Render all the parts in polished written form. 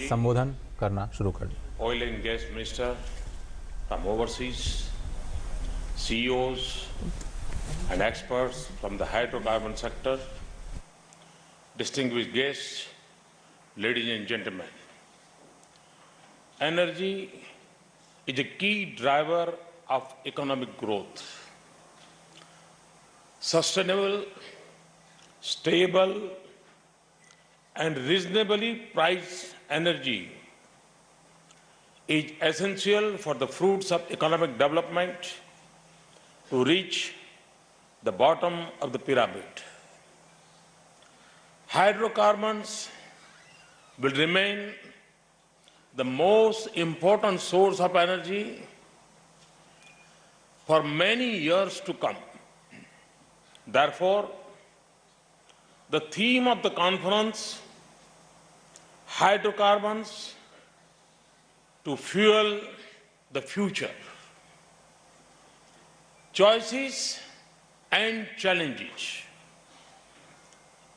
संबोधन करना शुरू कर दिया। Oil and Gas Minister from overseas, CEOs and experts from the hydrocarbon sector, distinguished guests, ladies and gentlemen. Energy is a key driver of economic growth. Sustainable, stable, and reasonably priced energy is essential for the fruits of economic development to reach the bottom of the pyramid. Hydrocarbons will remain the most important source of energy for many years to come. Therefore, the theme of the conference, Hydrocarbons to Fuel the Future, Choices and Challenges,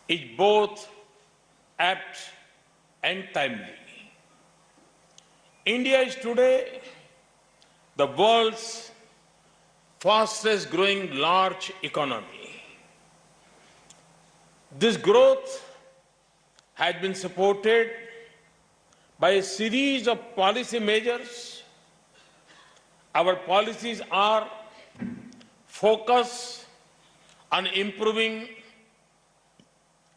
is both apt and timely. India is today the world's fastest growing large economy. This growth has been supported by a series of policy measures. Our policies are focused on improving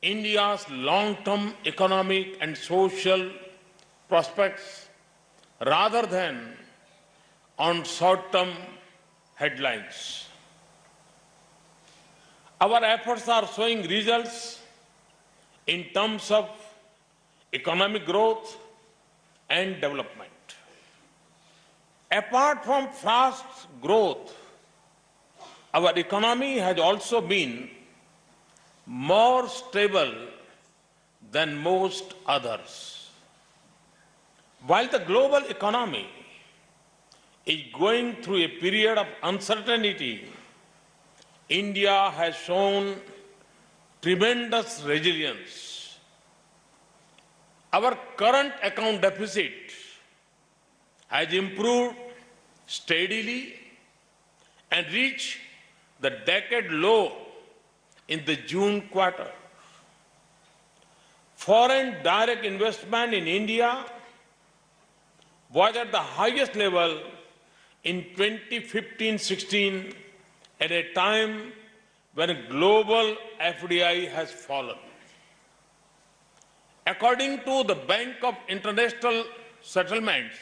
India's long-term economic and social prospects rather than on short-term headlines. Our efforts are showing results in terms of economic growth and development. Apart from fast growth, our economy has also been more stable than most others. While the global economy is going through a period of uncertainty, India has shown tremendous resilience. Our current account deficit has improved steadily and reached the decade low in the June quarter. Foreign direct investment in India was at the highest level in 2015-16 at a time when global FDI has fallen. According to the Bank of International Settlements,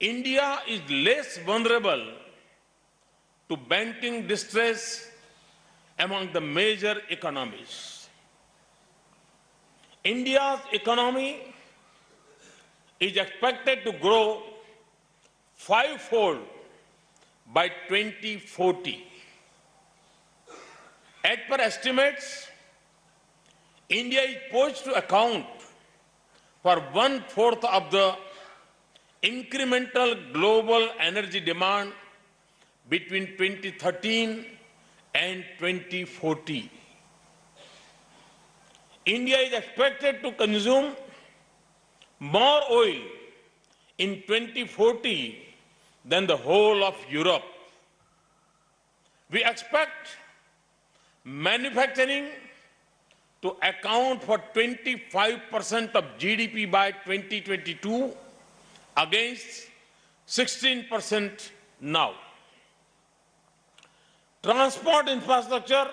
India is less vulnerable to banking distress among the major economies. India's economy is expected to grow fivefold by 2040. As per estimates, India is poised to account for 1/4 of the incremental global energy demand between 2013 and 2040. India is expected to consume more oil in 2040 than the whole of Europe. We expect manufacturing to account for 25% of GDP by 2022 against 16% now. Transport infrastructure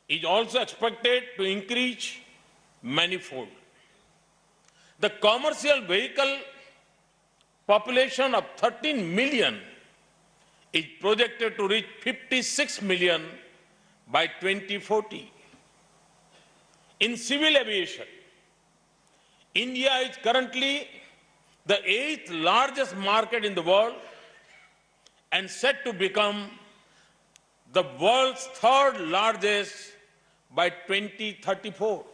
is also expected to increase manifold. The commercial vehicle population of 13 million is projected to reach 56 million by 2040. In civil aviation, India is currently the 8th largest market in the world and set to become the world's 3rd largest by 2034.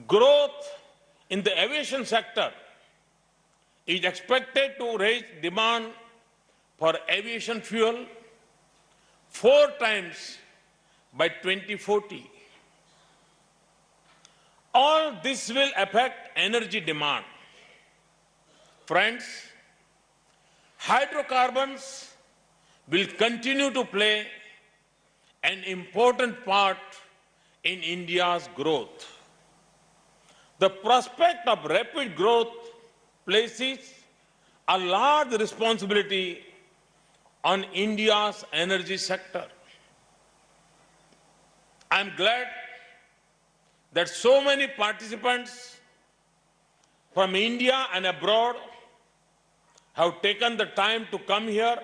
Growth in the aviation sector is expected to raise demand for aviation fuel 4 times by 2040. All this will affect energy demand. Friends, hydrocarbons will continue to play an important part in India's growth. The prospect of rapid growth places a large responsibility on India's energy sector. I am glad that so many participants from India and abroad have taken the time to come here.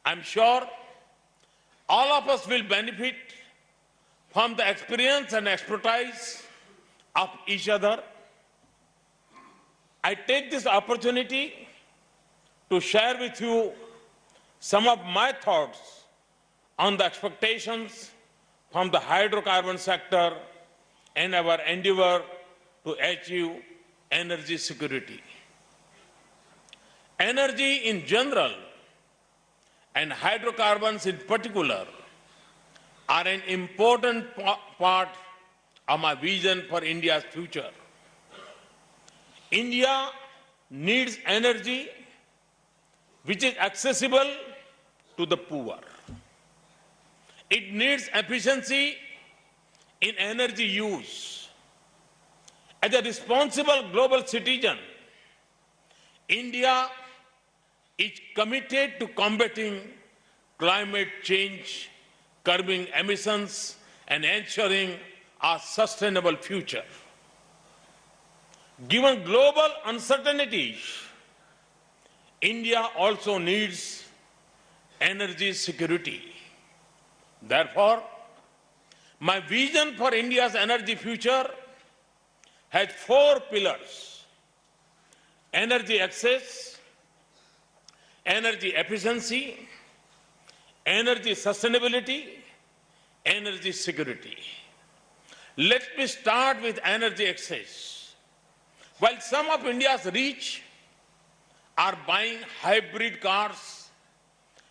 I'm sure all of us will benefit from the experience and expertise of each other. I take this opportunity to share with you some of my thoughts on the expectations from the hydrocarbon sector and our endeavor to achieve energy security. Energy in general and hydrocarbons in particular are an important part of my vision for India's future. India needs energy which is accessible to the poor. It needs efficiency in energy use. As a responsible global citizen, India is committed to combating climate change, curbing emissions, and ensuring a sustainable future. Given global uncertainties, India also needs energy security. Therefore, my vision for India's energy future has 4 pillars: energy access, energy efficiency, energy sustainability, energy security. Let me start with energy access. While some of India's rich are buying hybrid cars,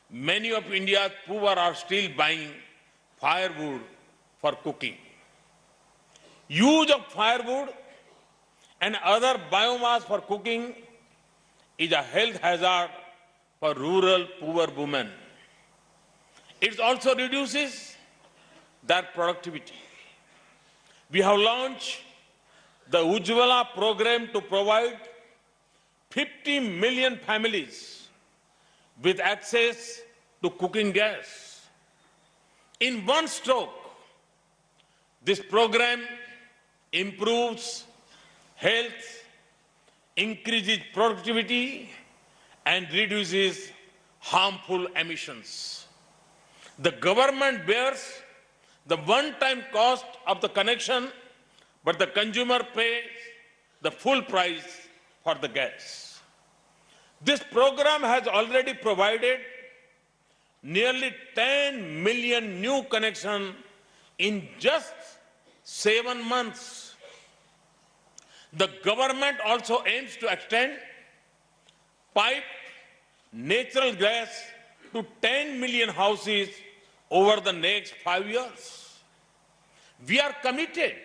many of India's poor are still buying firewood for cooking. Use of firewood and other biomass for cooking is a health hazard for rural poor women. It also reduces their productivity. We have launched the Ujjwala program to provide 50 million families with access to cooking gas. In one stroke, this program improves health, increases productivity, and reduces harmful emissions. The government bears the one-time cost of the connection, but the consumer pays the full price for the gas. This program has already provided nearly 10 million new connections in just 7 months. The government also aims to extend piped natural gas to 10 million houses over the next 5 years. We are committed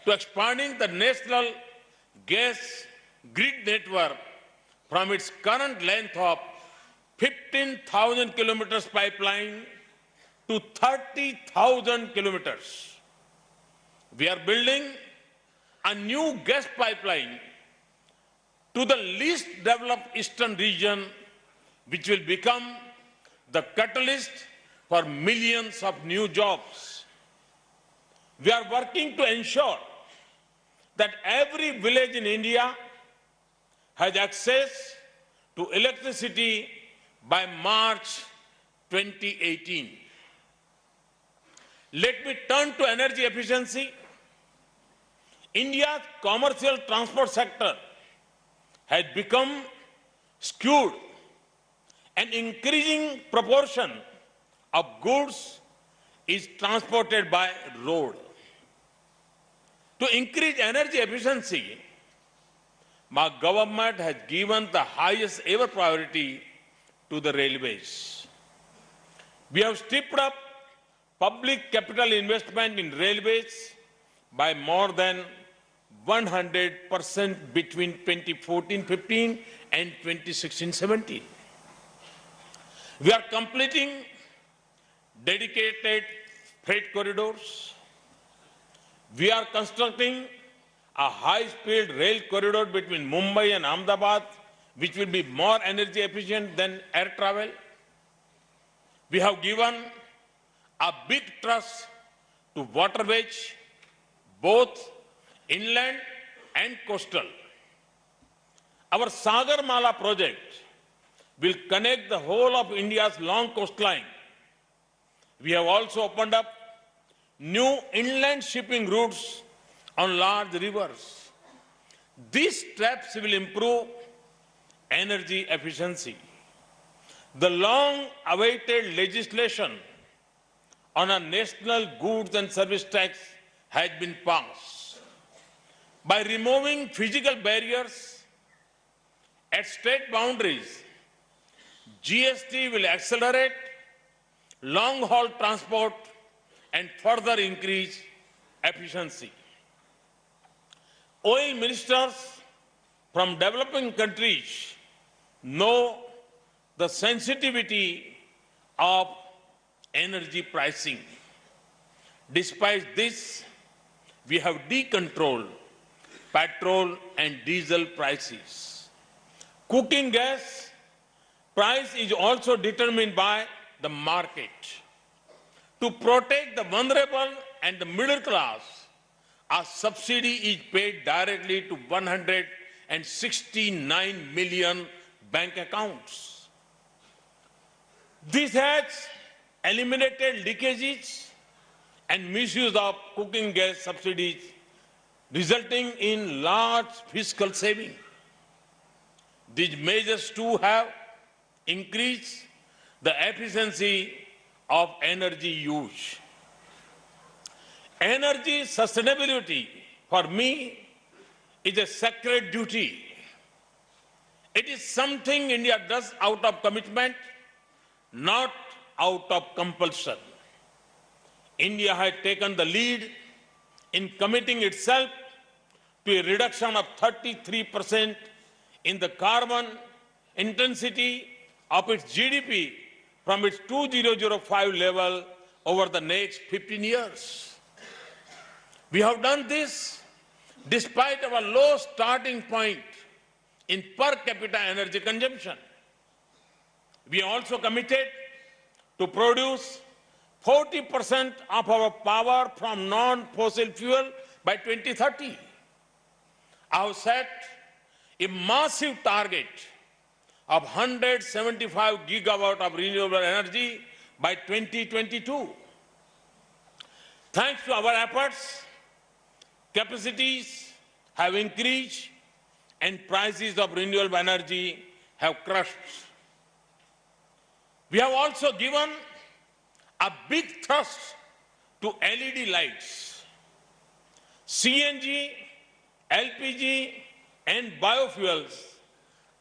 to expanding the national gas grid network from its current length of 15,000 kilometers pipeline to 30,000 kilometers. We are building a new gas pipeline to the least developed eastern region, which will become the catalyst for millions of new jobs. We are working to ensure that every village in India has access to electricity by March 2018. Let me turn to energy efficiency. India's commercial transport sector has become skewed. An increasing proportion of goods is transported by road. To increase energy efficiency, my government has given the highest ever priority to the railways. We have stepped up public capital investment in railways by more than 100% between 2014-15 and 2016-17. We are completing dedicated freight corridors. We are constructing a high-speed rail corridor between Mumbai and Ahmedabad, which will be more energy efficient than air travel. We have given a big trust to waterways, both inland and coastal. Our Sagarmala project will connect the whole of India's long coastline. We have also opened up new inland shipping routes on large rivers. These steps will improve energy efficiency. The long-awaited legislation on a national goods and service tax has been passed. By removing physical barriers at state boundaries, GST will accelerate long-haul transport and further increase efficiency. Oil ministers from developing countries know the sensitivity of energy pricing. Despite this, we have decontrolled petrol and diesel prices. Cooking gas price is also determined by the market. To protect the vulnerable and the middle class, a subsidy is paid directly to 169 million bank accounts. This has eliminated leakages and misuse of cooking gas subsidies, resulting in large fiscal saving. These measures too have increased the efficiency of energy use. Energy sustainability, for me, is a sacred duty. It is something India does out of commitment, not out of compulsion. India has taken the lead in committing itself to a reduction of 33% in the carbon intensity of its GDP from its 2005 level over the next 15 years. We have done this despite our low starting point in per capita energy consumption. We are also committed to produce 40% of our power from non-fossil fuel by 2030. I have set a massive target of 175 gigawatt of renewable energy by 2022. Thanks to our efforts, capacities have increased and prices of renewable energy have crashed. We have also given a big thrust to LED lights. CNG, LPG, and biofuels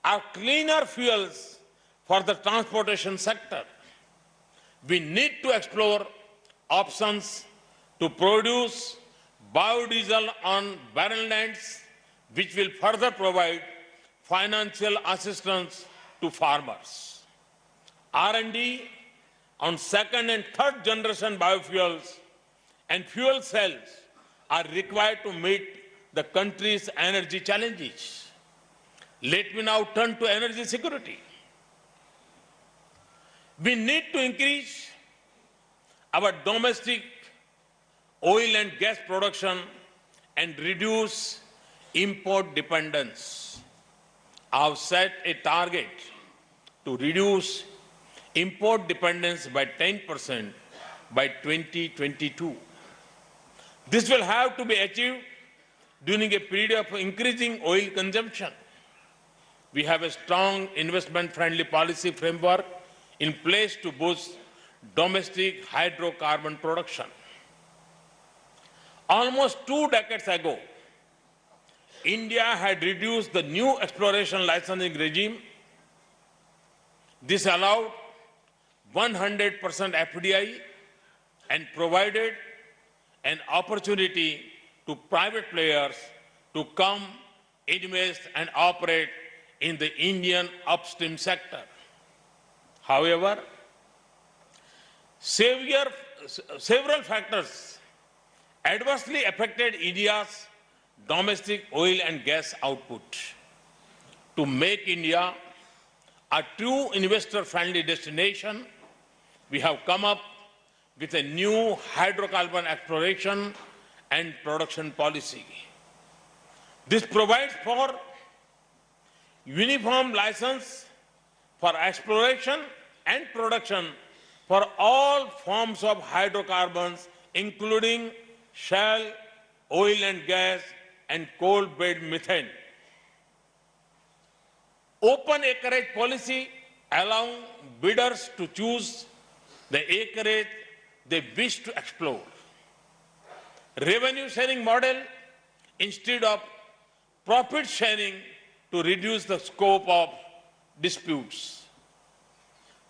are cleaner fuels for the transportation sector. We need to explore options to produce biodiesel on barren lands, which will further provide financial assistance to farmers. R&D on second and third generation biofuels and fuel cells are required to meet the country's energy challenges. Let me now turn to energy security. We need to increase our domestic oil and gas production and reduce import dependence. I have set a target to reduce import dependence by 10% by 2022. This will have to be achieved during a period of increasing oil consumption. We have a strong investment-friendly policy framework in place to boost domestic hydrocarbon production. Almost 2 decades ago, India had reduced the new exploration licensing regime. This allowed 100% FDI and provided an opportunity to private players to come, invest and operate in the Indian upstream sector. However, several factors adversely affected India's domestic oil and gas output. To make India a true investor-friendly destination, we have come up with a new hydrocarbon exploration and production policy. This provides for uniform license for exploration and production for all forms of hydrocarbons, including shale, oil and gas, and coal-bed methane. Open acreage policy allows bidders to choose the acreage they wish to explore. Revenue sharing model instead of profit sharing to reduce the scope of disputes.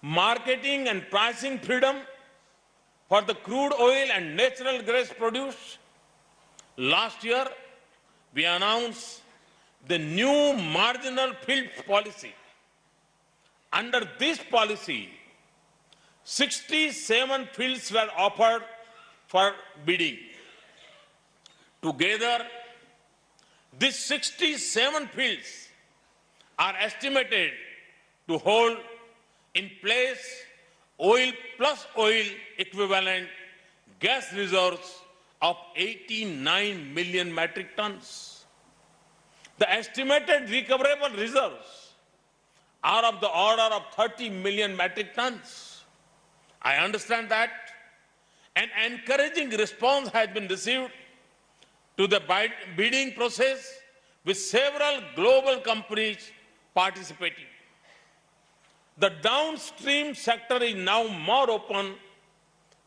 Marketing and pricing freedom for the crude oil and natural gas produced. Last year, we announced the new marginal field policy. Under this policy, 67 fields were offered for bidding. Together, these 67 fields are estimated to hold in place oil plus oil equivalent gas reserves of 89 million metric tons. The estimated recoverable reserves are of the order of 30 million metric tons. I understand that an encouraging response has been received to the bidding process, with several global companies participating. The downstream sector is now more open,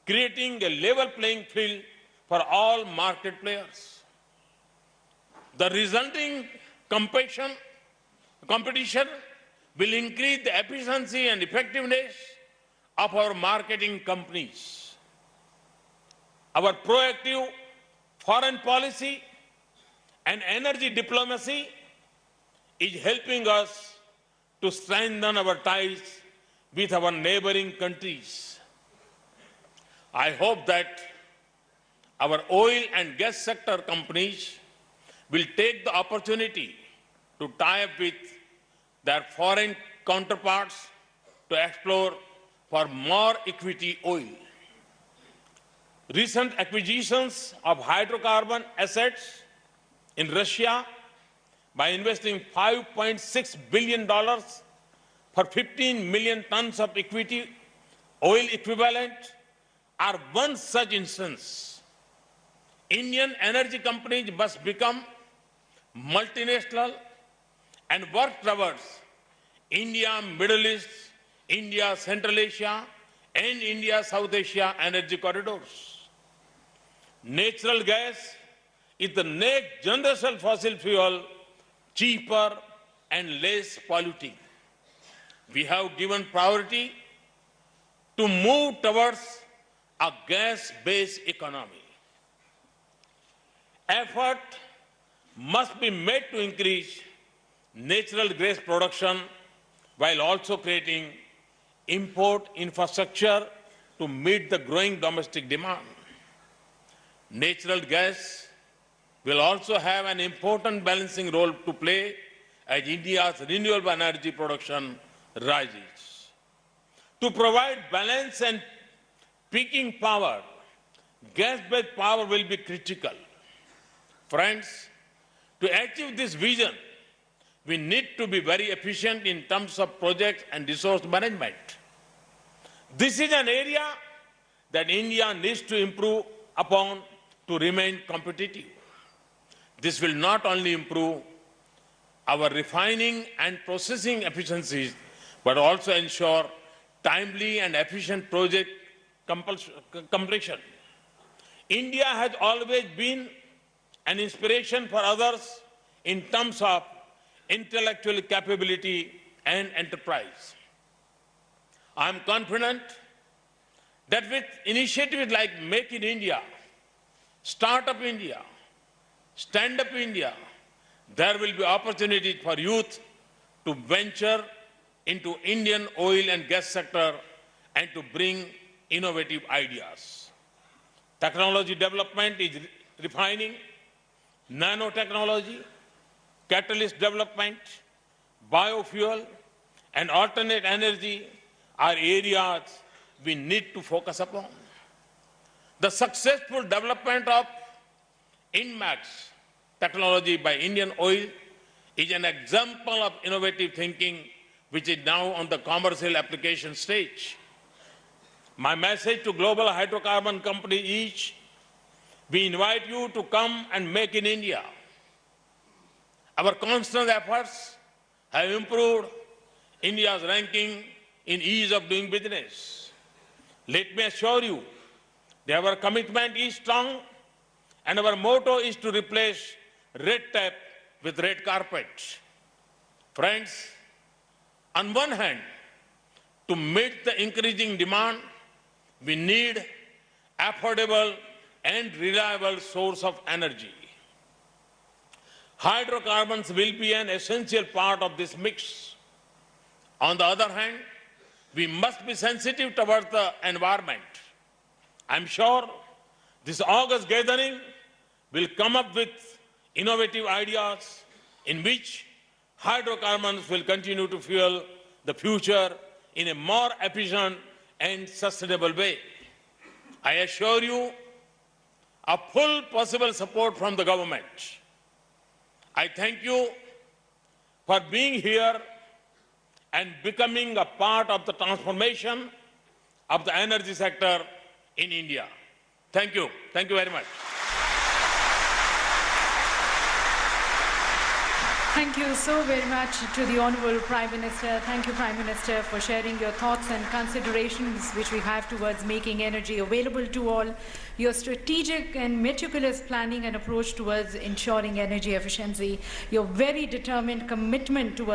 creating a level playing field for all market players. The resulting competition will increase the efficiency and effectiveness of our marketing companies. Our proactive foreign policy and energy diplomacy is helping us to strengthen our ties with our neighboring countries. I hope that our oil and gas sector companies will take the opportunity to tie up with their foreign counterparts to explore for more equity oil. Recent acquisitions of hydrocarbon assets in Russia by investing $5.6 billion for 15 million tons of equity oil equivalent are one such instance. Indian energy companies must become multinational and work towards India, Middle East, India, Central Asia, and India, South Asia energy corridors. Natural gas is the next generation fossil fuel, cheaper and less polluting. We have given priority to move towards a gas-based economy. Effort must be made to increase natural gas production while also creating import infrastructure to meet the growing domestic demand. Natural gas will also have an important balancing role to play as India's renewable energy production rises. To provide balance and peaking power, gas-based power will be critical. Friends, to achieve this vision, we need to be very efficient in terms of projects and resource management. This is an area that India needs to improve upon to remain competitive. This will not only improve our refining and processing efficiencies, but also ensure timely and efficient project completion. India has always been an inspiration for others in terms of intellectual capability and enterprise. I am confident that with initiatives like Make in India, Startup India, Stand Up India, there will be opportunities for youth to venture into Indian oil and gas sector and to bring innovative ideas. Technology development is refining, nanotechnology, catalyst development, biofuel, and alternate energy are areas we need to focus upon. The successful development of INMAX technology by Indian Oil is an example of innovative thinking which is now on the commercial application stage. My message to global hydrocarbon companies is, we invite you to come and make in India. Our constant efforts have improved India's ranking in ease of doing business. Let me assure you that our commitment is strong and our motto is to replace red tape with red carpet. Friends, on one hand, to meet the increasing demand, we need affordable and reliable source of energy. Hydrocarbons will be an essential part of this mix. On the other hand, we must be sensitive towards the environment. I'm sure this August gathering will come up with innovative ideas in which hydrocarbons will continue to fuel the future in a more efficient and sustainable way. I assure you of full possible support from the government. I thank you for being here and becoming a part of the transformation of the energy sector in India. Thank you. Thank you very much. Thank you so very much to the Honourable Prime Minister. Thank you, Prime Minister, for sharing your thoughts and considerations which we have towards making energy available to all, your strategic and meticulous planning and approach towards ensuring energy efficiency, your very determined commitment towards